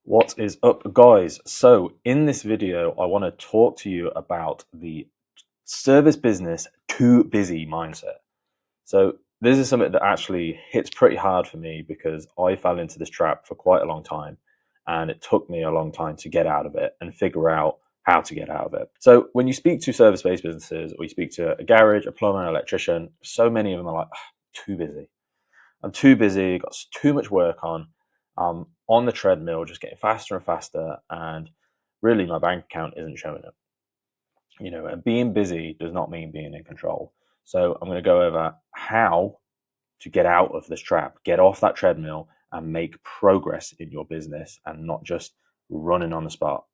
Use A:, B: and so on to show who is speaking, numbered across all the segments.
A: What is up, guys? So in this video, I want to talk to you about the service business too busy mindset. So this is something that actually hits pretty hard for me because I fell into this trap for quite a long time, and it took me a long time to get out of it and figure out how to get out of it. So when you speak to service-based businesses, or you speak to a garage, a plumber, an electrician, so many of them are like, too busy. I'm too busy, got too much work on the treadmill, just getting faster and faster, and really my bank account isn't showing it. And being busy does not mean being in control. So I'm going to go over how to get out of this trap, get off that treadmill, and make progress in your business and not just running on the spot.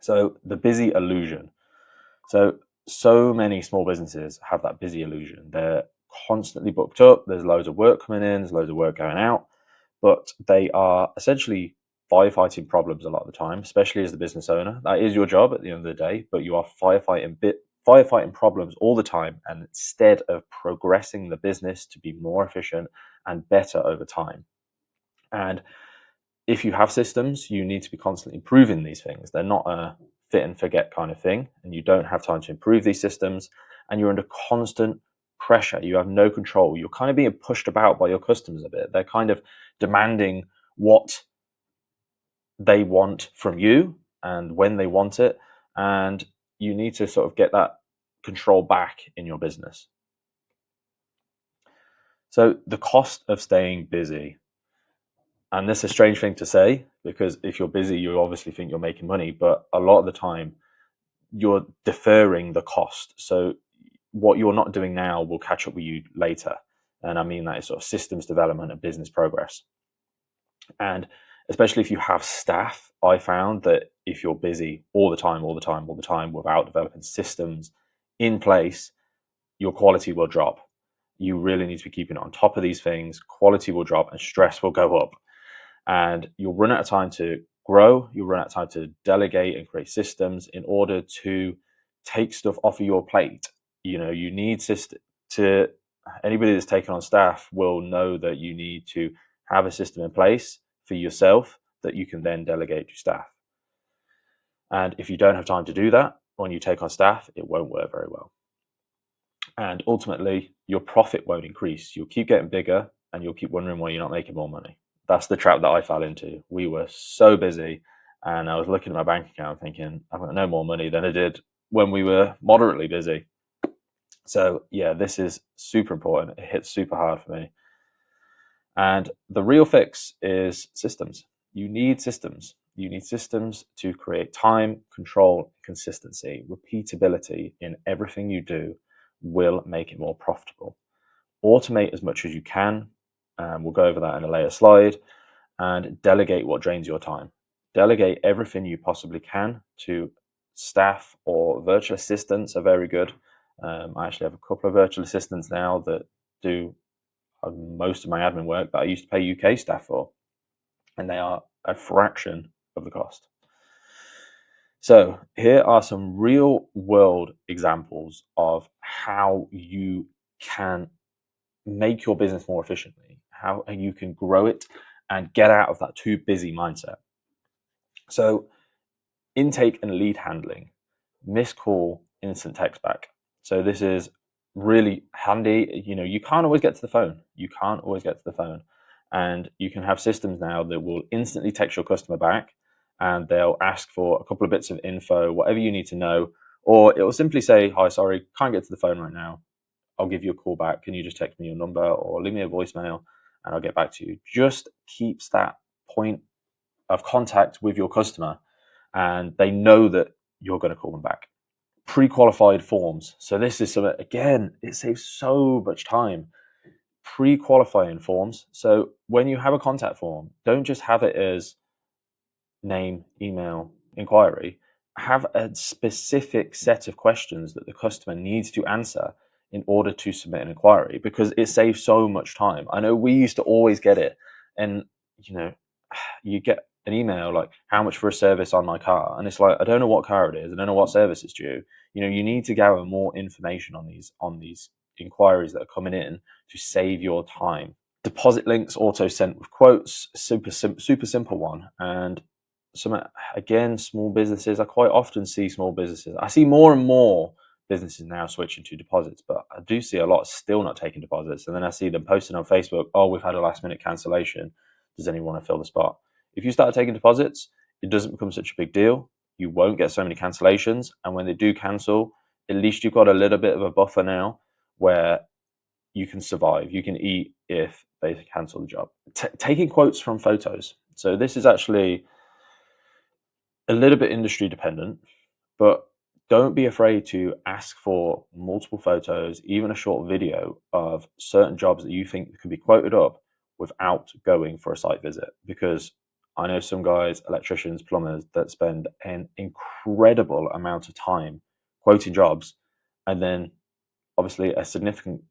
A: So the busy illusion. So many small businesses have that busy illusion. They're constantly booked up. There's loads of work coming in. There's loads of work going out, but they are essentially firefighting problems a lot of the time, especially as the business owner. That is your job at the end of the day, but you are firefighting problems all the time. And instead of progressing the business to be more efficient and better over time. And if you have systems, you need to be constantly improving these things. They're not a fit and forget kind of thing, and you don't have time to improve these systems, and you're under constant pressure. You have no control. You're kind of being pushed about by your customers a bit. They're kind of demanding what they want from you and when they want it, and you need to sort of get that control back in your business. So the cost of staying busy. And this is a strange thing to say because if you're busy, you obviously think you're making money, but a lot of the time you're deferring the cost. So what you're not doing now will catch up with you later. And I mean that is sort of systems development and business progress. And especially if you have staff, I found that if you're busy all the time without developing systems in place, your quality will drop. You really need to be keeping on top of these things. Quality will drop and stress will go up. And you'll run out of time to grow. You'll run out of time to delegate and create systems in order to take stuff off of your plate. You need anybody that's taken on staff will know that you need to have a system in place for yourself that you can then delegate to staff. And if you don't have time to do that when you take on staff, it won't work very well. And ultimately, your profit won't increase. You'll keep getting bigger and you'll keep wondering why you're not making more money. That's the trap that I fell into. We were so busy, and I was looking at my bank account thinking, I've got no more money than I did when we were moderately busy. So yeah, this is super important. It hits super hard for me. And the real fix is systems. You need systems. You need systems to create time, control, consistency, repeatability in everything you do will make it more profitable. Automate as much as you can. We'll go over that in a later slide. And delegate what drains your time. Delegate everything you possibly can to staff, or virtual assistants are very good. I actually have a couple of virtual assistants now that do most of my admin work that I used to pay UK staff for, and they are a fraction of the cost. So here are some real world examples of how you can make your business more efficiently, how you can grow it and get out of that too busy mindset. So intake and lead handling, missed call, instant text back. So this is really handy. You can't always get to the phone. And you can have systems now that will instantly text your customer back, and they'll ask for a couple of bits of info, whatever you need to know, or it will simply say, hi, sorry, can't get to the phone right now. I'll give you a call back. Can you just text me your number or leave me a voicemail and I'll get back to you. Just keeps that point of contact with your customer, and they know that you're going to call them back. Pre-qualified forms. So this is something, again, it saves so much time. Pre-qualifying forms. So when you have a contact form, don't just have it as name, email, inquiry. Have a specific set of questions that the customer needs to answer in order to submit an inquiry, because it saves so much time. I know we used to always get it, and you get an email like, how much for a service on my car, and it's like, I don't know what car it is, I don't know what service it's due. You need to gather more information on these inquiries that are coming in to save your time. Deposit links auto sent with quotes, super simple one. And some, again, small businesses, I quite often see small businesses. I see more and more businesses now switching to deposits, but I do see a lot still not taking deposits. And then I see them posting on Facebook, oh, we've had a last minute cancellation. Does anyone want to fill the spot? If you start taking deposits, it doesn't become such a big deal. You won't get so many cancellations. And when they do cancel, at least you've got a little bit of a buffer now where you can survive. You can eat if they cancel the job. Taking quotes from photos. So this is actually a little bit industry dependent, but don't be afraid to ask for multiple photos, even a short video of certain jobs that you think could be quoted up without going for a site visit. Because I know some guys, electricians, plumbers, that spend an incredible amount of time quoting jobs, and then obviously a significant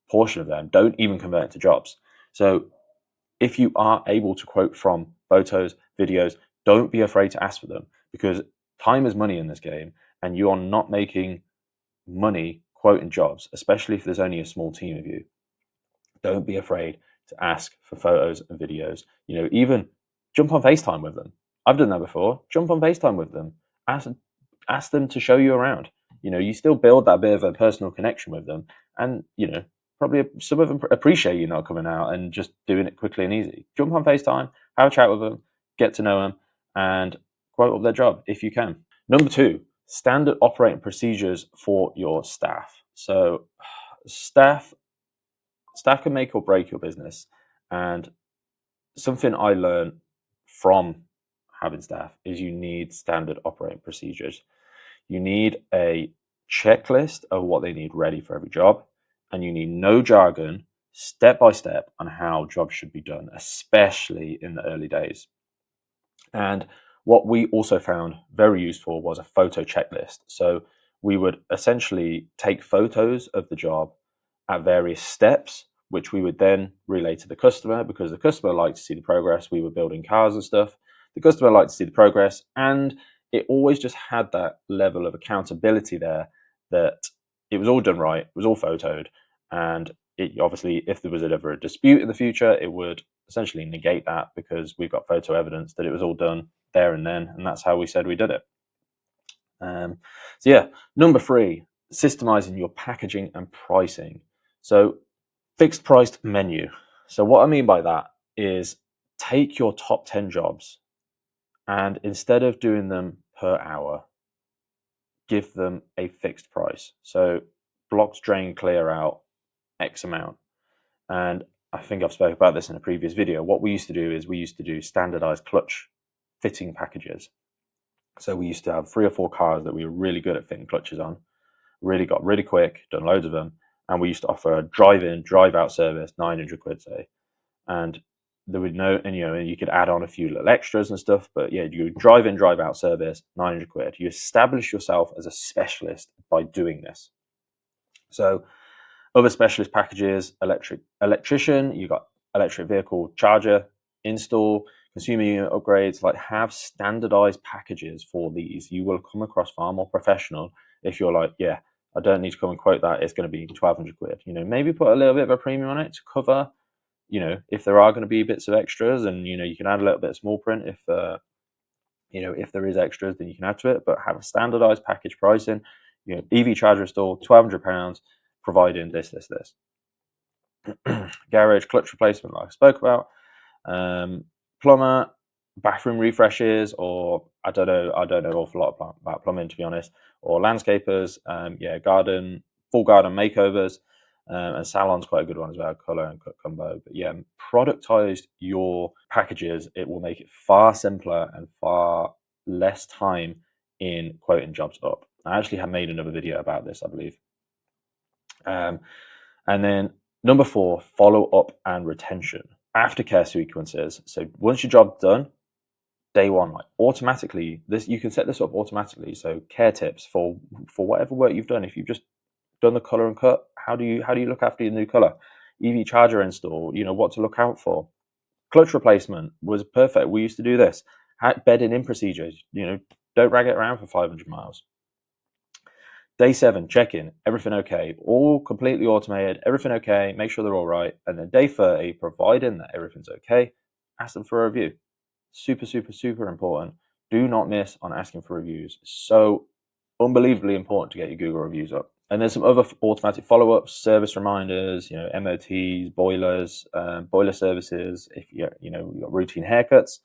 A: portion of them don't even convert to jobs. So if you are able to quote from photos, videos, don't be afraid to ask for them, because time is money in this game, and you are not making money quoting jobs, especially if there's only a small team of you. Don't be afraid to ask for photos and videos. Even jump on FaceTime with them. I've done that before. Jump on FaceTime with them. Ask them to show you around. You still build that bit of a personal connection with them, and probably some of them appreciate you not coming out and just doing it quickly and easy. Jump on FaceTime, have a chat with them, get to know them, and quote up their job if you can. Number 2, standard operating procedures for your staff. So staff can make or break your business. And something I learned from having staff is you need standard operating procedures. You need a checklist of what they need ready for every job, and you need no jargon, step by step, on how jobs should be done, especially in the early days. And what we also found very useful was a photo checklist. So we would essentially take photos of the job at various steps, which we would then relay to the customer, because the customer liked to see the progress. We were building cars and stuff. The customer liked to see the progress, and it always just had that level of accountability there, that it was all done right, it was all photoed, and it, obviously, if there was ever a dispute in the future, it would essentially negate that, because we've got photo evidence that it was all done there and then, and that's how we said we did it. So yeah, number 3, systemizing your packaging and pricing. So fixed priced menu. So what I mean by that is, take your top 10 jobs, and instead of doing them per hour, give them a fixed price. So blocks, drain, clear out X amount. And I think I've spoken about this in a previous video. What we used to do is we used to do standardized clutch fitting packages. So we used to have 3 or 4 cars that we were really good at fitting clutches on, really got really quick, done loads of them. And we used to offer a drive-in, drive-out service, 900 quid, say. And there would and you could add on a few little extras and stuff. But yeah, you drive-in, drive-out service, 900 quid. You establish yourself as a specialist by doing this. So other specialist packages: electrician, you got electric vehicle charger install, consumer unit upgrades. Like, have standardized packages for these. You will come across far more professional if you're like, yeah, I don't need to come and quote that, it's going to be 1,200 quid. Maybe put a little bit of a premium on it to cover, if there are going to be bits of extras, and you can add a little bit of small print if if there is extras, then you can add to it. But have a standardized package pricing. EV charger install, £1,200, providing this. Garage clutch replacement, like I spoke about. Plumber, bathroom refreshes, or I don't know an awful lot about plumbing, to be honest. Or landscapers, garden, full garden makeovers, and salon's quite a good one as well, colour and cut combo. But yeah, productize your packages. It will make it far simpler and far less time in quoting jobs up. I actually have made another video about this, I believe. And then number 4, follow up and retention. Aftercare sequences. So once your job's done, day 1, like automatically, you can set this up automatically. So care tips for whatever work you've done. If you've just done the color and cut, how do you look after your new color? EV charger install, what to look out for. Clutch replacement was perfect. We used to do this. Bedding in procedures, don't drag it around for 500 miles. Day 7, check in, everything okay, all completely automated, everything okay, make sure they're all right. And then day 30, providing that everything's okay, ask them for a review. Super, super, super important. Do not miss on asking for reviews. So unbelievably important to get your Google reviews up. And there's some other automatic follow-ups, service reminders, MOTs, boilers, boiler services. If you've got routine haircuts,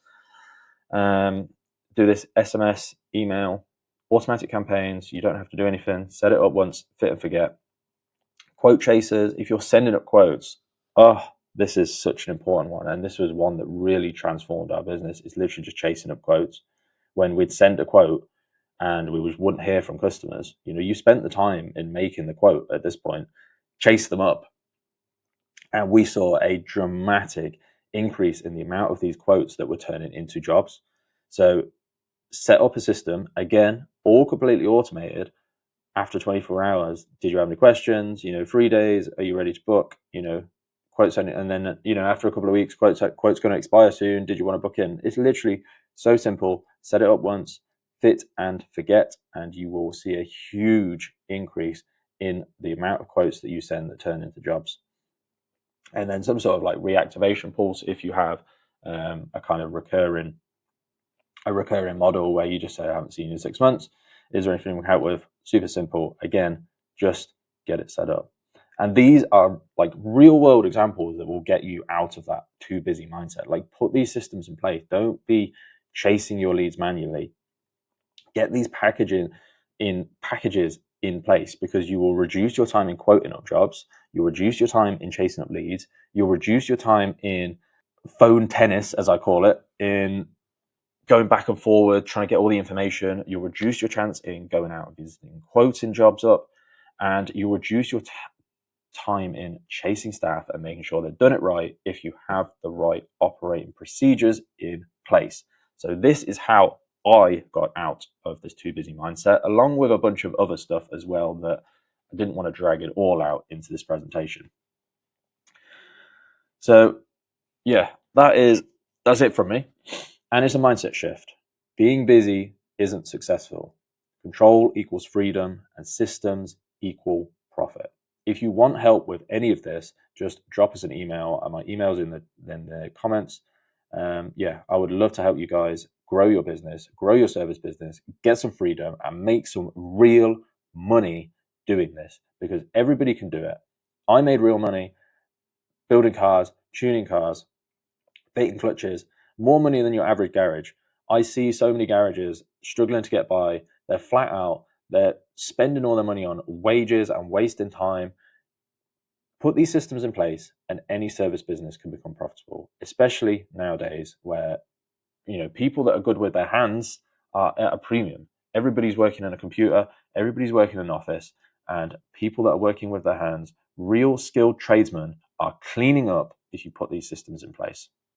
A: do this SMS, email, automatic campaigns. You don't have to do anything. Set it up once, fit and forget. Quote chasers. If you're sending up quotes, this is such an important one. And this was one that really transformed our business. It's literally just chasing up quotes. When we'd send a quote and we wouldn't hear from customers, you spent the time in making the quote at this point, chase them up. And we saw a dramatic increase in the amount of these quotes that were turning into jobs. So set up a system, again, all completely automated. After 24 hours, did you have any questions? 3 days, are you ready to book? Quotes, and then after a couple of weeks, quotes going to expire soon. Did you want to book in? It's literally so simple. Set it up once, fit and forget, and you will see a huge increase in the amount of quotes that you send that turn into jobs. And then some sort of like reactivation pulse if you have a kind of recurring model where you just say, I haven't seen you in 6 months. Is there anything we can help with? Super simple. Again, just get it set up. And these are like real world examples that will get you out of that too busy mindset. Like, put these systems in place. Don't be chasing your leads manually. Get these packages in place, because you will reduce your time in quoting up jobs. You'll reduce your time in chasing up leads. You'll reduce your time in phone tennis, as I call it, in going back and forward, trying to get all the information. You'll reduce your chance in going out and visiting, quoting jobs up, and you'll reduce your time in chasing staff and making sure they've done it right if you have the right operating procedures in place. So this is how I got out of this too busy mindset, along with a bunch of other stuff as well that I didn't want to drag it all out into this presentation. So yeah, that's it from me. And it's a mindset shift. Being busy isn't successful. Control equals freedom, and systems equal profit. If you want help with any of this, just drop us an email. My email's in the comments. I would love to help you guys grow your business, grow your service business, get some freedom, and make some real money doing this, because everybody can do it. I made real money building cars, tuning cars, baiting clutches, more money than your average garage. I see so many garages struggling to get by. They're flat out. They're spending all their money on wages and wasting time. Put these systems in place and any service business can become profitable, especially nowadays where, people that are good with their hands are at a premium. Everybody's working on a computer, everybody's working in an office, and people that are working with their hands, real skilled tradesmen, are cleaning up if you put these systems in place.